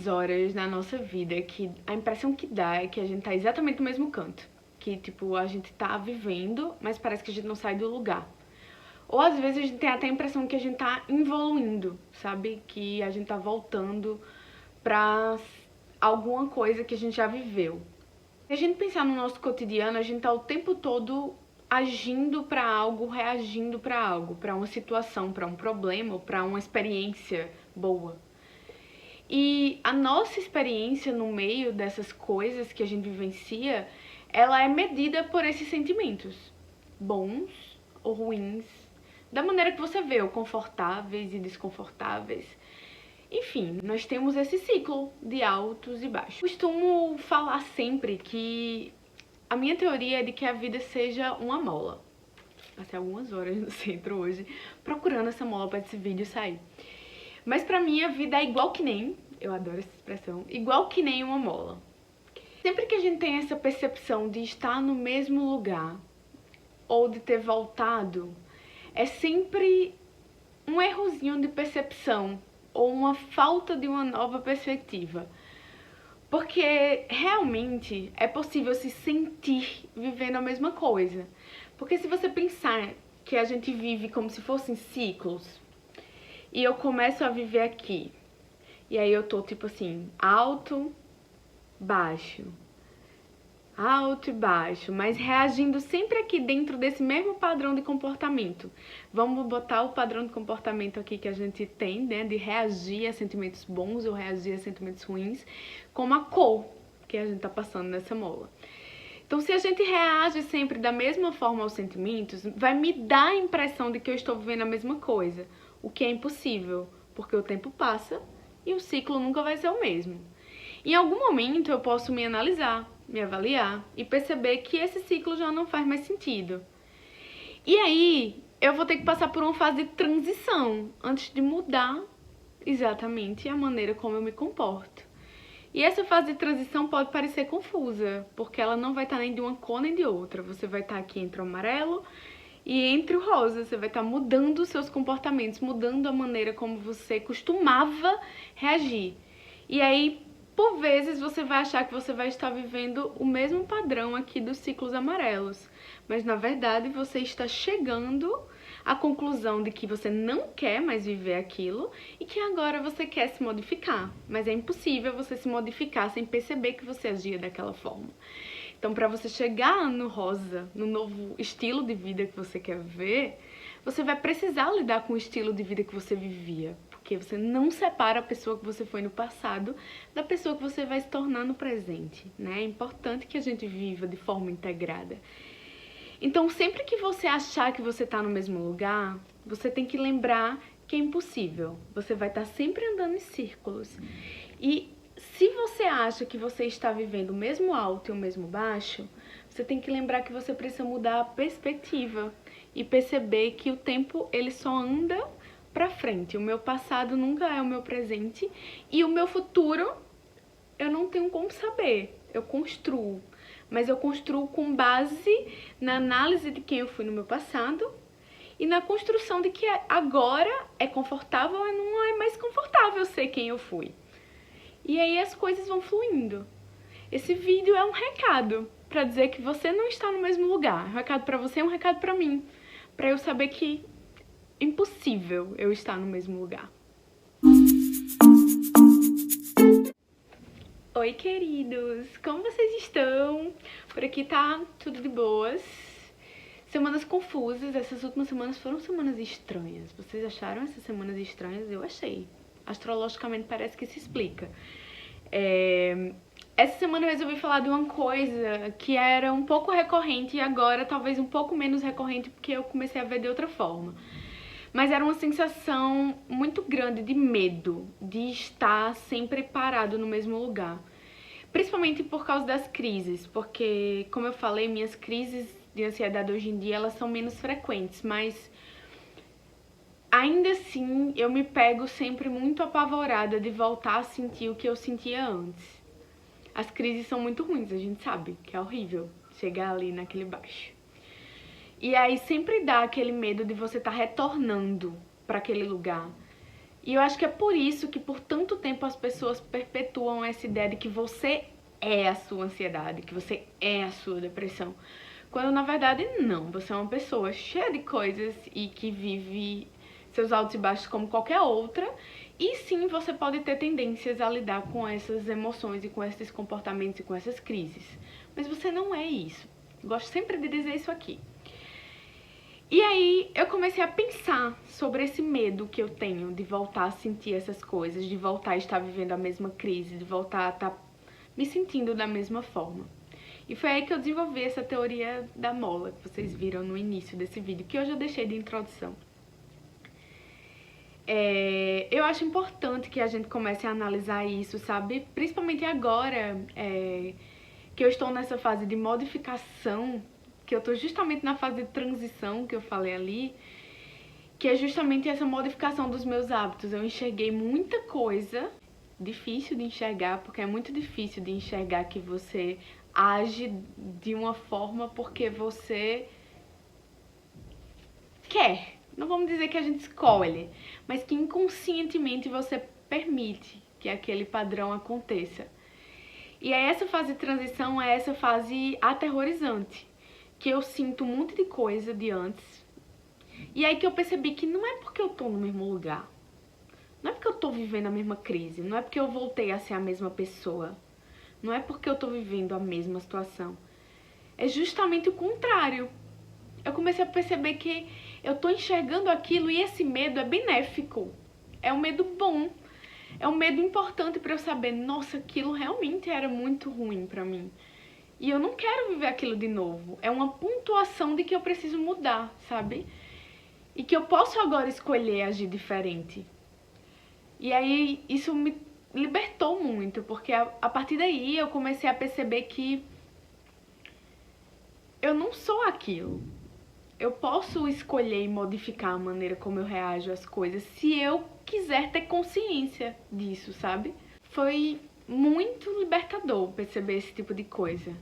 umas horas na nossa vida que a impressão que dá é que a gente tá exatamente no mesmo canto. Que, tipo, a gente tá vivendo, mas parece que a gente não sai do lugar. Ou às vezes a gente tem até a impressão que a gente tá evoluindo, sabe? Que a gente tá voltando pra alguma coisa que a gente já viveu. Se a gente pensar no nosso cotidiano, a gente tá o tempo todo agindo pra algo, reagindo pra algo, pra uma situação, pra um problema ou pra uma experiência boa. E a nossa experiência no meio dessas coisas que a gente vivencia, ela é medida por esses sentimentos, bons ou ruins, da maneira que você vê, ou confortáveis e desconfortáveis. Enfim, nós temos esse ciclo de altos e baixos. Costumo falar sempre que a minha teoria é de que a vida seja uma mola. Passei algumas horas no centro hoje procurando essa mola para esse vídeo sair. Mas pra mim a vida é igual que nem, eu adoro essa expressão, igual que nem uma mola. Sempre que a gente tem essa percepção de estar no mesmo lugar ou de ter voltado, é sempre um errozinho de percepção ou uma falta de uma nova perspectiva. Porque realmente é possível se sentir vivendo a mesma coisa. Porque se você pensar que a gente vive como se fossem ciclos, e eu começo a viver aqui, e aí eu tô tipo assim, alto, baixo, alto e baixo, mas reagindo sempre aqui dentro desse mesmo padrão de comportamento. Vamos botar o padrão de comportamento aqui que a gente tem, né, de reagir a sentimentos bons ou reagir a sentimentos ruins, como a cor que a gente tá passando nessa mola. Então, se a gente reage sempre da mesma forma aos sentimentos, vai me dar a impressão de que eu estou vivendo a mesma coisa, o que é impossível, porque o tempo passa e o ciclo nunca vai ser o mesmo. Em algum momento eu posso me analisar, me avaliar e perceber que esse ciclo já não faz mais sentido. E aí eu vou ter que passar por uma fase de transição antes de mudar exatamente a maneira como eu me comporto. E essa fase de transição pode parecer confusa, porque ela não vai estar nem de uma cor nem de outra. Você vai estar aqui entre o amarelo e entre o rosa. Você vai estar mudando os seus comportamentos, mudando a maneira como você costumava reagir. E aí, por vezes, você vai achar que você vai estar vivendo o mesmo padrão aqui dos ciclos amarelos. Mas, na verdade, você está chegando à conclusão de que você não quer mais viver aquilo e que agora você quer se modificar. Mas é impossível você se modificar sem perceber que você agia daquela forma. Então, para você chegar no rosa, no novo estilo de vida que você quer viver, você vai precisar lidar com o estilo de vida que você vivia. Porque você não separa a pessoa que você foi no passado da pessoa que você vai se tornar no presente, né? É importante que a gente viva de forma integrada. Então, sempre que você achar que você está no mesmo lugar, você tem que lembrar que é impossível. Você vai estar sempre andando em círculos. E se você acha que você está vivendo o mesmo alto e o mesmo baixo, você tem que lembrar que você precisa mudar a perspectiva e perceber que o tempo ele só anda para frente. O meu passado nunca é o meu presente e o meu futuro eu não tenho como saber. Eu construo. Mas eu construo com base na análise de quem eu fui no meu passado e na construção de que agora é confortável ou não é mais confortável ser quem eu fui. E aí as coisas vão fluindo. Esse vídeo é um recado para dizer que você não está no mesmo lugar. Um recado para você, um recado para mim, para eu saber que é impossível eu estar no mesmo lugar. Oi, queridos! Como vocês estão? Por aqui tá tudo de boas. Semanas confusas, essas últimas semanas foram semanas estranhas. Vocês acharam essas semanas estranhas? Eu achei. Astrologicamente parece que se explica. Essa semana eu resolvi falar de uma coisa que era um pouco recorrente e agora talvez um pouco menos recorrente porque eu comecei a ver de outra forma. Mas era uma sensação muito grande de medo, de estar sempre parado no mesmo lugar. Principalmente por causa das crises, porque, como eu falei, minhas crises de ansiedade hoje em dia, elas são menos frequentes, mas ainda assim eu me pego sempre muito apavorada de voltar a sentir o que eu sentia antes. As crises são muito ruins, a gente sabe que é horrível chegar ali naquele baixo. E aí sempre dá aquele medo de você estar retornando para aquele lugar. E eu acho que é por isso que por tanto tempo as pessoas perpetuam essa ideia de que você é a sua ansiedade, que você é a sua depressão. Quando na verdade não, você é uma pessoa cheia de coisas e que vive seus altos e baixos como qualquer outra. E sim, você pode ter tendências a lidar com essas emoções e com esses comportamentos e com essas crises. Mas você não é isso. Gosto sempre de dizer isso aqui. E aí eu comecei a pensar sobre esse medo que eu tenho de voltar a sentir essas coisas, de voltar a estar vivendo a mesma crise, de voltar a estar me sentindo da mesma forma. E foi aí que eu desenvolvi essa teoria da mola, que vocês viram no início desse vídeo, que hoje eu deixei de introdução. Eu acho importante que a gente comece a analisar isso, sabe? Principalmente agora que eu estou nessa fase de modificação, que eu estou justamente na fase de transição que eu falei ali, que é justamente essa modificação dos meus hábitos. Eu enxerguei muita coisa, difícil de enxergar, porque é muito difícil de enxergar que você age de uma forma porque você quer. Não vamos dizer que a gente escolhe, mas que inconscientemente você permite que aquele padrão aconteça. E aí essa fase de transição é essa fase aterrorizante, que eu sinto um monte de coisa de antes. E aí que eu percebi que não é porque eu tô no mesmo lugar, não é porque eu tô vivendo a mesma crise, não é porque eu voltei a ser a mesma pessoa, não é porque eu tô vivendo a mesma situação. É justamente o contrário. Eu comecei a perceber que eu tô enxergando aquilo e esse medo é benéfico. É um medo bom. É um medo importante pra eu saber, nossa, aquilo realmente era muito ruim pra mim. E eu não quero viver aquilo de novo. É uma pontuação de que eu preciso mudar, sabe? E que eu posso agora escolher agir diferente. E aí isso me libertou muito, porque a partir daí eu comecei a perceber que eu não sou aquilo. Eu posso escolher e modificar a maneira como eu reajo às coisas se eu quiser ter consciência disso, sabe? Foi muito libertador perceber esse tipo de coisa.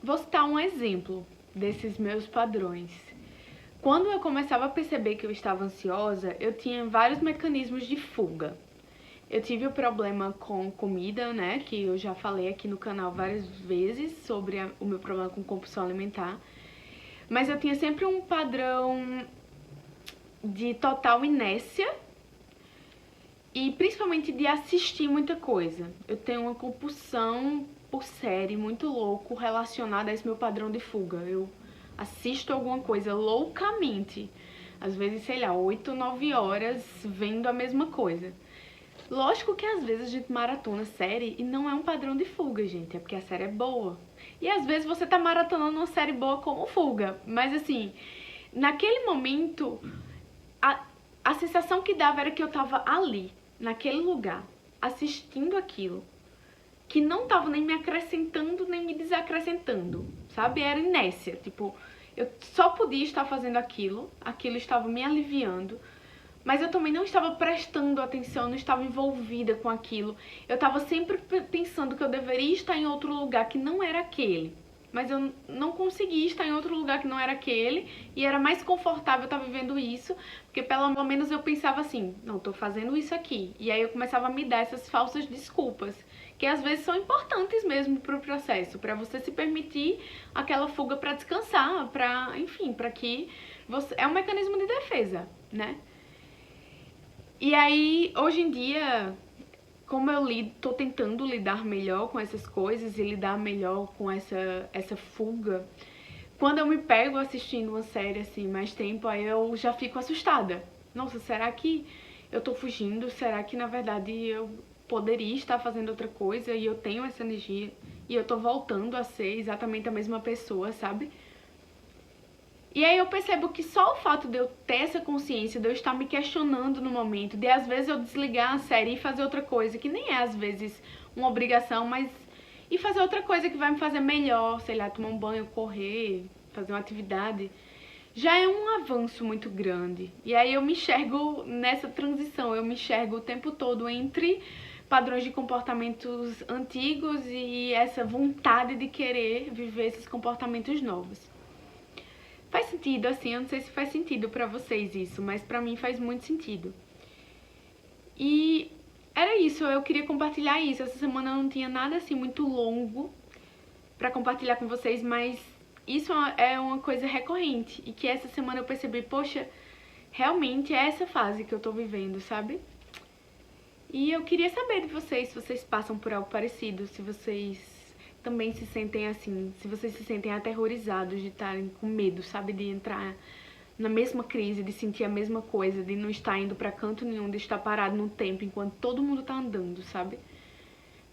Vou citar um exemplo desses meus padrões. Quando eu começava a perceber que eu estava ansiosa, eu tinha vários mecanismos de fuga. Eu tive o problema com comida, né, que eu já falei aqui no canal várias vezes sobre o meu problema com compulsão alimentar. Mas eu tinha sempre um padrão de total inércia e principalmente de assistir muita coisa. Eu tenho uma compulsão por série muito louco relacionada a esse meu padrão de fuga. Eu assisto alguma coisa loucamente, às vezes, sei lá, 8, 9 horas vendo a mesma coisa. Lógico que às vezes a gente maratona série e não é um padrão de fuga, gente, é porque a série é boa. E às vezes você tá maratonando uma série boa como fuga, mas assim, naquele momento, a sensação que dava era que eu tava ali, naquele lugar, assistindo aquilo, que não tava nem me acrescentando, nem me desacrescentando, sabe? Era inércia, tipo, eu só podia estar fazendo aquilo, aquilo estava me aliviando, mas eu também não estava prestando atenção, não estava envolvida com aquilo. Eu estava sempre pensando que eu deveria estar em outro lugar que não era aquele. Mas eu não conseguia estar em outro lugar que não era aquele. E era mais confortável estar vivendo isso. Porque pelo menos eu pensava assim, não, estou fazendo isso aqui. E aí eu começava a me dar essas falsas desculpas. Que às vezes são importantes mesmo para o processo. Para você se permitir aquela fuga para descansar. Para, enfim, para que você... É um mecanismo de defesa, né? E aí, hoje em dia, como eu tô tentando lidar melhor com essas coisas e lidar melhor com essa fuga, quando eu me pego assistindo uma série assim mais tempo, aí eu já fico assustada. Nossa, será que eu tô fugindo? Será que na verdade eu poderia estar fazendo outra coisa e eu tenho essa energia e eu tô voltando a ser exatamente a mesma pessoa, sabe? E aí eu percebo que só o fato de eu ter essa consciência, de eu estar me questionando no momento, de às vezes eu desligar a série e fazer outra coisa, que nem é às vezes uma obrigação, mas... E fazer outra coisa que vai me fazer melhor, sei lá, tomar um banho, correr, fazer uma atividade, já é um avanço muito grande. E aí eu me enxergo nessa transição, eu me enxergo o tempo todo entre padrões de comportamentos antigos e essa vontade de querer viver esses comportamentos novos. Faz sentido, assim, eu não sei se faz sentido pra vocês isso, mas pra mim faz muito sentido. E era isso, eu queria compartilhar isso. Essa semana não tinha nada assim muito longo pra compartilhar com vocês, mas isso é uma coisa recorrente. E que essa semana eu percebi, poxa, realmente é essa fase que eu tô vivendo, sabe? E eu queria saber de vocês, se vocês passam por algo parecido, se vocês também se sentem assim, se vocês se sentem aterrorizados de estarem com medo, sabe? De entrar na mesma crise, de sentir a mesma coisa, de não estar indo pra canto nenhum, de estar parado no tempo enquanto todo mundo tá andando, sabe?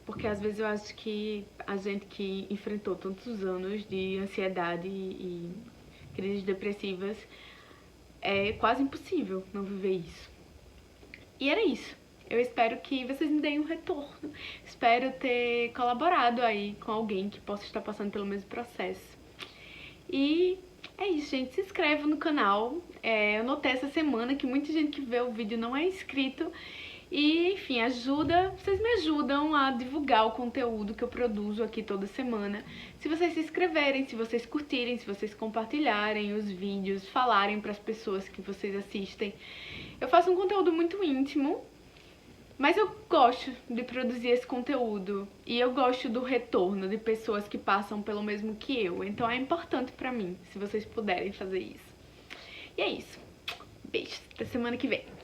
Porque às vezes eu acho que a gente que enfrentou tantos anos de ansiedade e crises depressivas, é quase impossível não viver isso. E era isso. Eu espero que vocês me deem um retorno. Espero ter colaborado aí com alguém que possa estar passando pelo mesmo processo. E é isso, gente. Se inscreva no canal. Eu notei essa semana que muita gente que vê o vídeo não é inscrito. E, enfim, vocês me ajudam a divulgar o conteúdo que eu produzo aqui toda semana. Se vocês se inscreverem, se vocês curtirem, se vocês compartilharem os vídeos, falarem para as pessoas que vocês assistem. Eu faço um conteúdo muito íntimo, mas eu gosto de produzir esse conteúdo. E eu gosto do retorno de pessoas que passam pelo mesmo que eu. Então é importante pra mim, se vocês puderem fazer isso. E é isso. Beijos. Até semana que vem.